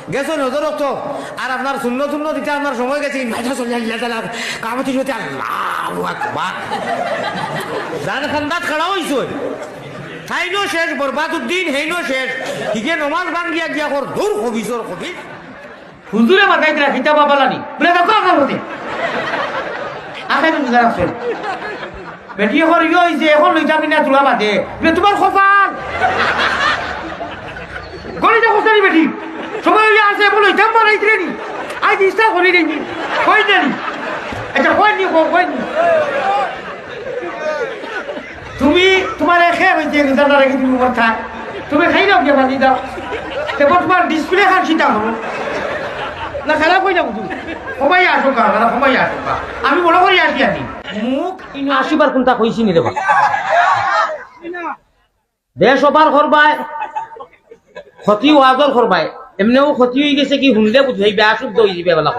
গেছো নজর রক্ত আর আপনার শূন্য শূন্য দিতে আপনার সময় গেছে মাইটা চলে আল্লাহ কামতি হতে আল্লাহু আকবার জান খান্দাত খাড়া হইছো তাইনো শেষ বরবাদউদ্দিন হেইনো শেষ হিগে নমাজ ভাঙ্গিয়া গিয়া কর দূর কবিসর কবি হুজুরে মাথায় দিলা খিতা বাবালানি বলে দেখো আপনার মধ্যে আখাই তো বুঝা রাখছেন বেটি এখন ইয়ে হয়েছে এখন লইতে আমি না তোলা বাদে বলে তোমার খোপাল গলিটা কোথায় বেটি সময় হইয়া আছে বলো ইতাম মারাই দিলে নি আজ ইচ্ছা করি নি কই দেনি আচ্ছা কইনি কইনি তুমি তোমার এখে হয়েছে রেজাল্ট রাখি তুমি কথা তুমি খাই দাও কে বাজি দাও তারপর তোমার ডিসপ্লে খান চিন্তা করো না খারাপ হয়ে যাবো তুমি সবাই আসো কা সবাই আসো কা আমি মনে করি আসি আনি মুখ আসিবার কোনটা কইছি নি দেবা দেশ ওপার করবাই ক্ষতি ওয়াজর করবাই এমনিও ক্ষতি হয়ে গেছে কি শুনলে বুঝাই বেয়া শুদ্ধ হয়ে যাবে বেলা